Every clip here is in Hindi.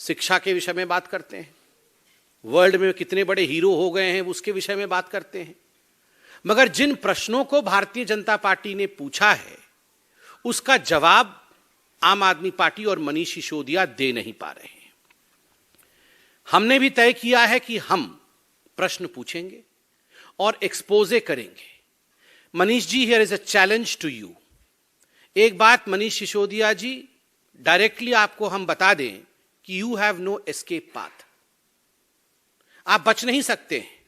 शिक्षा के विषय में बात करते हैं, वर्ल्ड में कितने बड़े हीरो हो गए हैं उसके विषय में बात करते हैं, मगर जिन प्रश्नों को भारतीय जनता पार्टी ने पूछा है उसका जवाब आम आदमी पार्टी और मनीष सिसोदिया दे नहीं पा रहे हैं। हमने भी तय किया है कि हम प्रश्न पूछेंगे और एक्सपोजे करेंगे। Manish ji, here is a challenge to you. एक बात मनीष सिसोदिया जी, डायरेक्टली आपको हम बता दें कि you have no escape path. आप बच नहीं सकते हैं,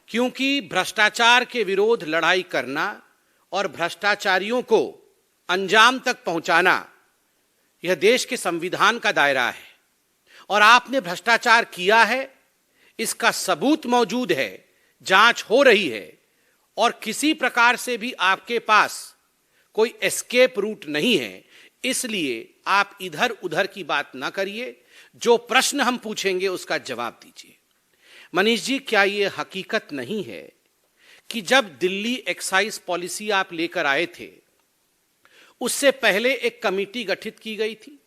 क्योंकि भ्रष्टाचार के विरोध लड़ाई करना और भ्रष्टाचारियों को अंजाम तक पहुंचाना यह देश के संविधान का दायरा है, और आपने भ्रष्टाचार किया है, इसका सबूत मौजूद है, जांच हो रही है, और किसी प्रकार से भी आपके पास कोई एस्केप रूट नहीं है। इसलिए आप इधर उधर की बात ना करिए, जो प्रश्न हम पूछेंगे उसका जवाब दीजिए। मनीष जी, क्या यह हकीकत नहीं है कि जब दिल्ली एक्साइज पॉलिसी आप लेकर आए थे उससे पहले एक कमेटी गठित की गई थी,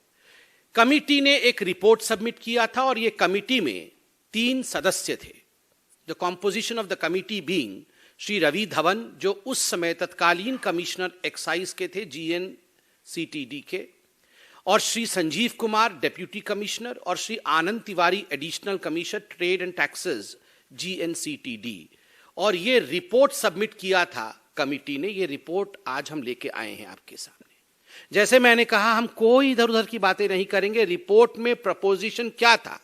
कमेटी ने एक रिपोर्ट सबमिट किया था और यह कमेटी में 3 सदस्य थे। The composition of the committee being Shri Ravi Dhawan, जो उस समय तत्कालीन कमिश्नर एक्साइज के थे GNCTD के, और श्री संजीव कुमार डेप्यूटी कमिश्नर, और Shri Anand Tiwari additional commissioner trade and taxes GNCTD। और ये रिपोर्ट सबमिट किया था कमिटी ने। ये रिपोर्ट आज हम लेके आए हैं आपके सामने। जैसे मैंने कहा, हम कोई इधर उधर की बातें नहीं करेंगे। रिपोर्ट में प्रपोजिशन क्या था,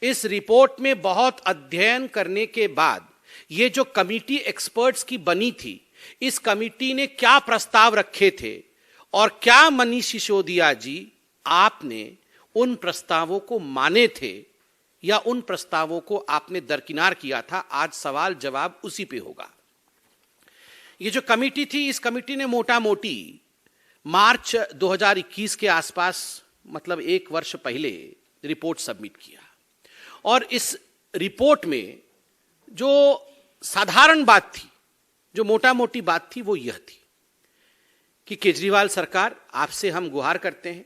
इस रिपोर्ट में बहुत अध्ययन करने के बाद ये जो कमिटी एक्सपर्ट्स की बनी थी, इस कमिटी ने क्या प्रस्ताव रखे थे और क्या मनीष सिसोदिया जी आपने उन प्रस्तावों को माने थे या उन प्रस्तावों को आपने दरकिनार किया था। आज सवाल जवाब उसी पे होगा। ये जो कमिटी थी, इस कमिटी ने मोटा मोटी मार्च 2021 के आसपास, मतलब 1 वर्ष पहले रिपोर्ट सबमिट किया, और इस रिपोर्ट में जो साधारण बात थी, जो मोटा मोटी बात थी, वो यह थी कि केजरीवाल सरकार, आपसे हम गुहार करते हैं,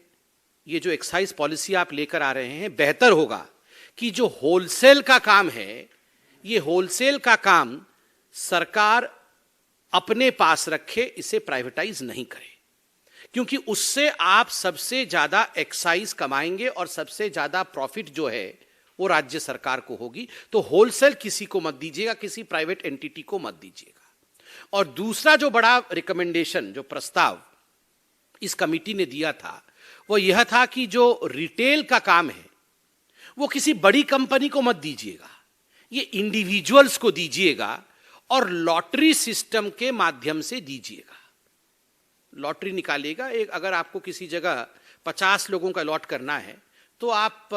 ये जो एक्साइज पॉलिसी आप लेकर आ रहे हैं, बेहतर होगा कि जो होलसेल का काम है, ये होलसेल का काम सरकार अपने पास रखे, इसे प्राइवेटाइज नहीं करे, क्योंकि उससे आप सबसे ज्यादा एक्साइज कमाएंगे और सबसे ज्यादा प्रॉफिट जो है वो राज्य सरकार को होगी। तो होलसेल किसी को मत दीजिएगा, किसी प्राइवेट एंटिटी को मत दीजिएगा। और दूसरा जो बड़ा रिकमेंडेशन, जो प्रस्ताव इस कमिटी ने दिया था, वो यह था कि जो रिटेल का काम है वो किसी बड़ी कंपनी को मत दीजिएगा, ये इंडिविजुअल्स को दीजिएगा और लॉटरी सिस्टम के माध्यम से दीजिएगा। लॉटरी निकालेगा एक, अगर आपको किसी जगह 50 लोगों का लॉट करना है तो आप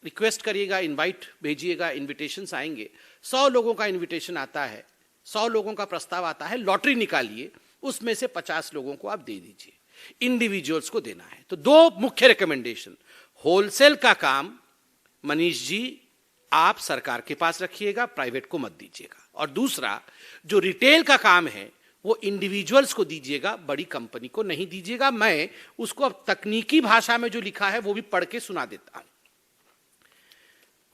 रिक्वेस्ट करिएगा, इनवाइट भेजिएगा, इनविटेशंस आएंगे, 100 लोगों का इनविटेशन आता है, 100 लोगों का प्रस्ताव आता है, लॉटरी निकालिए, उसमें से 50 लोगों को आप दे दीजिए, इंडिविजुअल्स को देना है। तो 2 मुख्य रिकमेंडेशन, होलसेल का काम मनीष जी आप सरकार के पास रखिएगा, प्राइवेट को मत दीजिएगा, और दूसरा जो रिटेल का काम है वो इंडिविजुअल्स को दीजिएगा, बड़ी कंपनी को नहीं दीजिएगा। मैं उसको अब तकनीकी भाषा में जो लिखा है वो भी पढ़ के सुना देता हूं।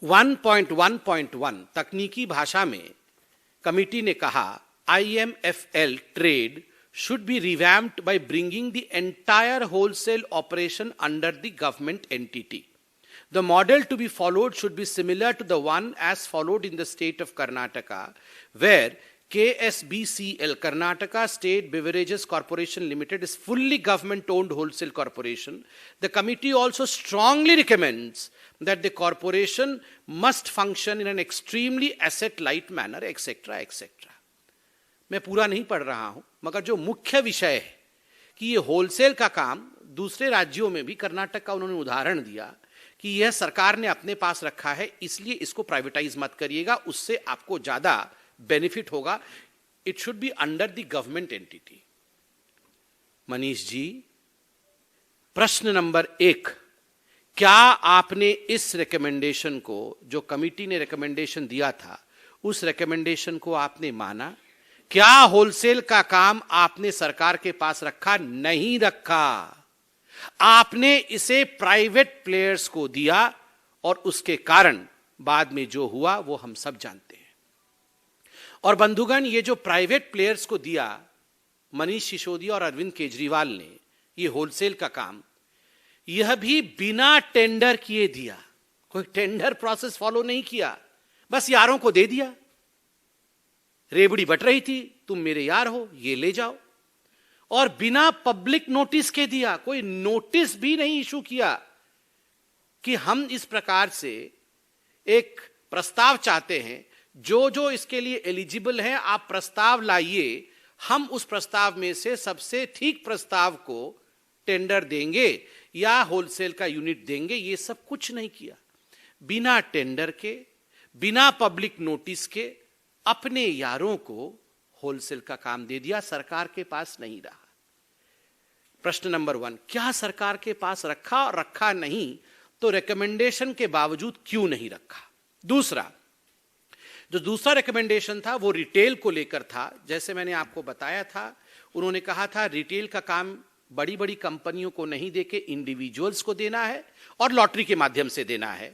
1.1.1 तकनीकी भाषा में कमिटी ने कहा, IMFL trade should be revamped by bringing the entire wholesale operation under the government entity. The model to be followed should be similar to the one as followed in the state of Karnataka, where KSBCL, Karnataka State Beverages Corporation Limited, is fully government-owned wholesale corporation. The committee also strongly recommends that the corporation must function in an extremely asset-light manner, etc., etc. मैं पूरा नहीं पढ़ रहा हूं, मगर जो मुख्य विषय है कि ये होलसेल का काम दूसरे राज्यों में भी, कर्नाटक का उन्होंने उदाहरण दिया कि यह सरकार ने अपने पास रखा है, इसलिए इसको प्राइवेटाइज मत करिएगा, उससे आपको ज्यादा बेनिफिट होगा। It should be under the government entity. Manish ji, प्रश्न नंबर 1, क्या आपने इस रिकमेंडेशन को, जो कमिटी ने रिकमेंडेशन दिया था, उस रिकमेंडेशन को आपने माना? क्या होलसेल का काम आपने सरकार के पास रखा? नहीं रखा। आपने इसे प्राइवेट प्लेयर्स को दिया और उसके कारण बाद में जो हुआ वो हम सब जानते हैं। और बंधुगण, ये जो प्राइवेट प्लेयर्स को दिया मनीष सिसोदिया और अरविंद केजरीवाल ने, ये होलसेल का काम, यह भी बिना टेंडर किए दिया। कोई टेंडर प्रोसेस फॉलो नहीं किया, बस यारों को दे दिया। रेबड़ी बट रही थी, तुम मेरे यार हो, ये ले जाओ, और बिना पब्लिक नोटिस के दिया। कोई नोटिस भी नहीं इशू किया कि हम इस प्रकार से एक प्रस्ताव चाहते हैं, जो जो इसके लिए एलिजिबल हैं आप प्रस्ताव लाइए, हम उस प्रस्ताव में से सबसे ठीक प्रस्ताव को टेंडर देंगे या होलसेल का यूनिट देंगे। ये सब कुछ नहीं किया। बिना टेंडर के, बिना पब्लिक नोटिस के अपने यारों को होलसेल का काम दे दिया, सरकार के पास नहीं रहा। प्रश्न नंबर 1, क्या सरकार के पास रखा और रखा नहीं तो रिकमेंडेशन के बावजूद क्यों नहीं रखा? दूसरा, जो दूसरा रिकमेंडेशन था वो रिटेल को लेकर था। जैसे मैंने आपको बताया था, उन्होंने कहा था रिटेल का काम बड़ी बड़ी कंपनियों को नहीं देके इंडिविजुअल्स को देना है और लॉटरी के माध्यम से देना है।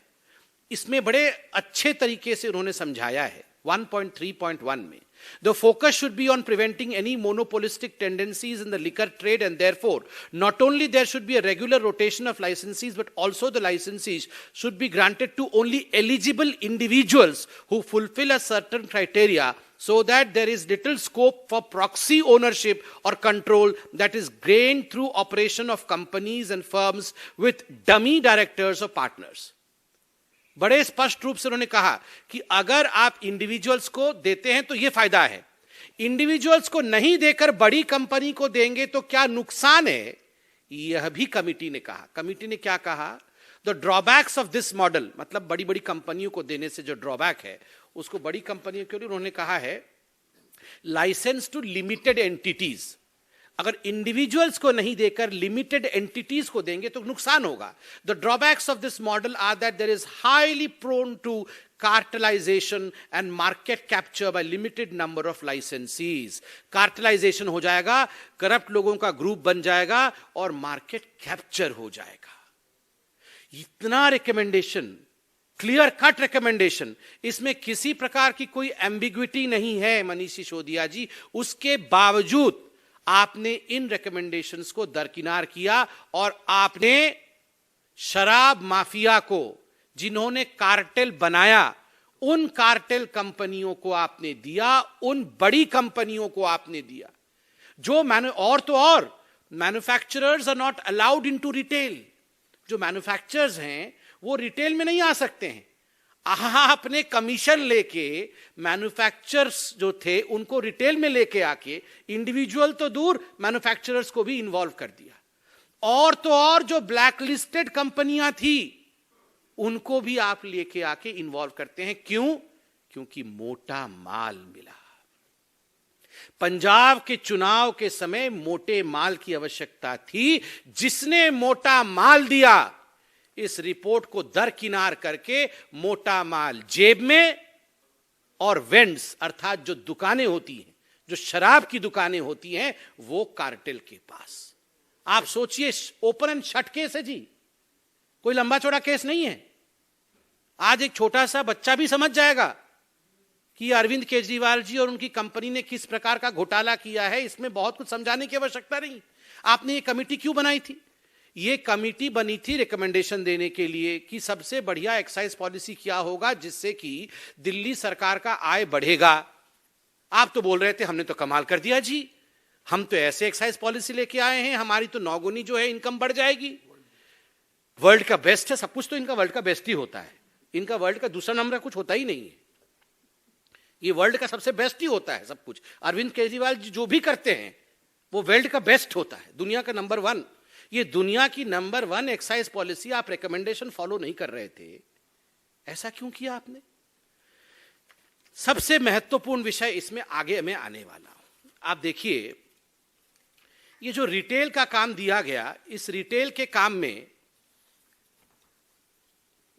इसमें बड़े अच्छे तरीके से उन्होंने समझाया है 1.3.1 में। The focus should be on preventing any monopolistic tendencies in the liquor trade, and therefore not only there should be a regular rotation of licensees, but also the licensees should be granted to only eligible individuals who fulfill a certain criteria, so that there is little scope for proxy ownership or control that is gained through operation of companies and firms with dummy directors or partners. बड़े स्पष्ट रूप से उन्होंने कहा कि अगर आप इंडिविजुअल्स को देते हैं तो यह फायदा है, इंडिविजुअल्स को नहीं देकर बड़ी कंपनी को देंगे तो क्या नुकसान है, यह भी कमिटी ने कहा। कमिटी ने क्या कहा? The drawbacks of this model, मतलब बड़ी बड़ी कंपनियों को देने से जो ड्रॉबैक है उसको बड़ी कंपनियों के लिए उन्होंने कहा है लाइसेंस टू लिमिटेड एंटिटीज। अगर इंडिविजुअल्स को नहीं देकर लिमिटेड एंटिटीज को देंगे तो नुकसान होगा। The drawbacks of this model are that there is highly prone to cartelization and market capture by limited number of licensees. Cartelization हो जाएगा, करप्ट लोगों का ग्रुप बन जाएगा और मार्केट कैप्चर हो जाएगा। इतना रिकमेंडेशन, क्लियर कट रिकमेंडेशन, इसमें किसी प्रकार की कोई एम्बिग्विटी नहीं है मनीष सिसोदिया जी। उसके बावजूद आपने इन रिकमेंडेशंस को दरकिनार किया और आपने शराब माफिया को, जिन्होंने कार्टेल बनाया, उन कार्टेल कंपनियों को आपने दिया, उन बड़ी कंपनियों को आपने दिया जो और manufacturers are not allowed into retail. जो मैन्युफैक्चरर्स हैं वो रिटेल में नहीं आ सकते हैं। आपने कमीशन लेके मैन्युफैक्चरर्स जो थे उनको रिटेल में लेके आके, इंडिविजुअल तो दूर, मैन्युफैक्चरर्स को भी इन्वॉल्व कर दिया। और तो और जो ब्लैकलिस्टेड कंपनियां थी उनको भी आप लेके आके इन्वॉल्व करते हैं। क्यों? क्योंकि मोटा माल मिला। पंजाब के चुनाव के समय मोटे माल की आवश्यकता थी। जिसने मोटा माल दिया, इस रिपोर्ट को दरकिनार करके मोटा माल जेब में और वेंड्स, अर्थात जो दुकानें होती हैं, जो शराब की दुकानें होती हैं, वो कार्टेल के पास। आप सोचिए, ओपन एंड शट केस है जी, कोई लंबा चौड़ा केस नहीं है। आज एक छोटा सा बच्चा भी समझ जाएगा कि अरविंद केजरीवाल जी और उनकी कंपनी ने किस प्रकार का घोटाला किया है। इसमें बहुत कुछ समझाने की आवश्यकता नहीं। आपने ये कमेटी क्यों बनाई थी? ये कमेटी बनी थी रिकमेंडेशन देने के लिए कि सबसे बढ़िया एक्साइज पॉलिसी क्या होगा जिससे कि दिल्ली सरकार का आय बढ़ेगा। आप तो बोल रहे थे हमने तो कमाल कर दिया जी, हम तो ऐसे एक्साइज पॉलिसी लेके आए हैं, हमारी तो 9 गुनी जो है इनकम बढ़ जाएगी। वर्ल्ड का बेस्ट है, सब कुछ तो इनका वर्ल्ड का बेस्ट ही होता है। इनका वर्ल्ड का दूसरा नंबर कुछ होता ही नहीं है, ये वर्ल्ड का सबसे बेस्ट ही होता है सब कुछ। अरविंद केजरीवाल जी जो भी करते हैं वो वर्ल्ड का बेस्ट होता है, दुनिया का नंबर 1। ये दुनिया की नंबर 1 एक्साइज पॉलिसी आप रिकमेंडेशन फॉलो नहीं कर रहे थे, ऐसा क्यों किया आपने? सबसे महत्वपूर्ण विषय इसमें आगे मैं आने वाला हूं। आप देखिए, ये जो रिटेल का काम दिया गया, इस रिटेल के काम में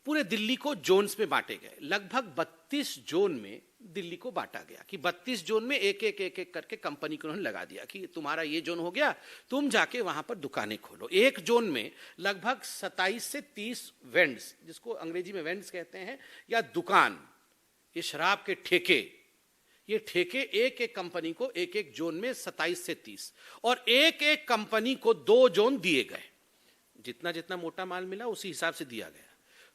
पूरे दिल्ली को जोन्स में बांटे गए। लगभग 32 जोन में दिल्ली को बांटा गया कि 32 जोन में एक एक करके कंपनी को उन्होंने लगा दिया कि तुम्हारा ये जोन हो गया, तुम जाके वहां पर दुकानें खोलो। एक जोन में लगभग 27 से 30 वेंड्स, जिसको अंग्रेजी में वेंड्स कहते हैं, या दुकान, ये शराब के ठेके, ये ठेके एक एक कंपनी को एक एक जोन में 27 से 30, और एक एक कंपनी को 2 जोन दिए गए। जितना जितना मोटा माल मिला उसी हिसाब से दिया गया।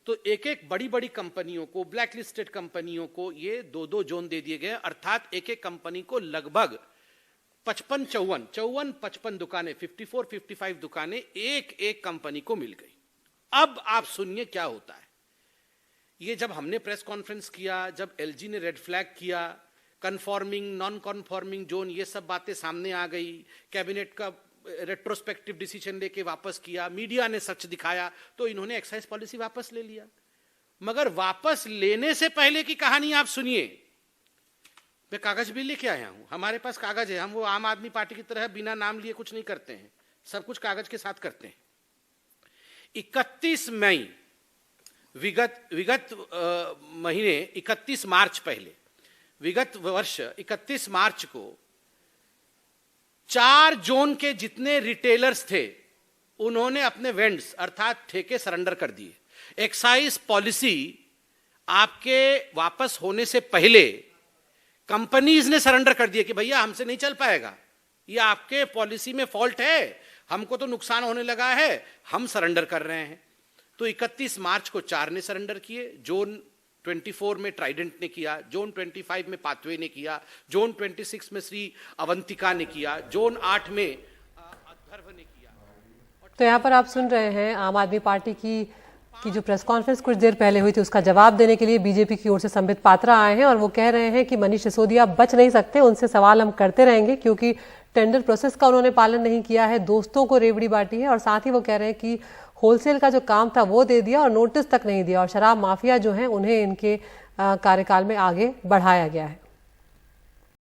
तो एक एक बड़ी बड़ी कंपनियों को, ब्लैक लिस्टेड कंपनियों को ये 2-2 जोन दे दिए गए, अर्थात एक एक कंपनी को लगभग 55 दुकानें, 54-55 दुकानें एक एक कंपनी को मिल गई। अब आप सुनिए क्या होता है। ये जब हमने प्रेस कॉन्फ्रेंस किया, जब एलजी ने रेड फ्लैग किया, कन्फॉर्मिंग नॉन कन्फॉर्मिंग जोन, ये सब बातें सामने आ गई, कैबिनेट का रेट्रोस्पेक्टिव डिसीजन लेके वापस किया, मीडिया ने सच दिखाया, तो इन्होंने एक्साइज पॉलिसी वापस ले लिया। मगर वापस लेने से पहले की कहानी आप सुनिए। मैं कागज भी लेके आया हूं, हमारे पास कागज है। हम वो आम आदमी पार्टी की तरह बिना नाम लिए कुछ नहीं करते हैं, सब कुछ कागज के साथ करते हैं। 31 मई विगत महीने, 31 मार्च पहले, विगत वर्ष 31 मार्च को 4 जोन के जितने रिटेलर्स थे उन्होंने अपने वेंड्स अर्थात ठेके सरेंडर कर दिए। एक्साइज पॉलिसी आपके वापस होने से पहले कंपनीज ने सरेंडर कर दिया कि भैया हमसे नहीं चल पाएगा, ये आपके पॉलिसी में फॉल्ट है, हमको तो नुकसान होने लगा है, हम सरेंडर कर रहे हैं। तो 31 मार्च को 4 ने सरेंडर किए। जोन 24 में ट्राइडेंट ने किया, जोन 25 में पाथवे ने किया, जोन 26 में श्री अवंतिका ने किया, जोन 8 में अध्वर्व ने किया। तो यहाँ पर आप सुन रहे हैं आम आदमी पार्टी की जो प्रेस कॉन्फ्रेंस कुछ देर पहले हुई थी, उसका जवाब देने के लिए बीजेपी की ओर से संबित पात्रा आए हैं और वो कह रहे हैं कि मनीष सिसोदिया बच नहीं सकते, उनसे सवाल हम करते रहेंगे क्योंकि टेंडर प्रोसेस का उन्होंने पालन नहीं किया है, दोस्तों को रेवड़ी बांटी है, और साथ ही वो कह रहे हैं कि होलसेल का जो काम था वो दे दिया और नोटिस तक नहीं दिया, और शराब माफिया जो है उन्हें इनके कार्यकाल में आगे बढ़ाया गया है।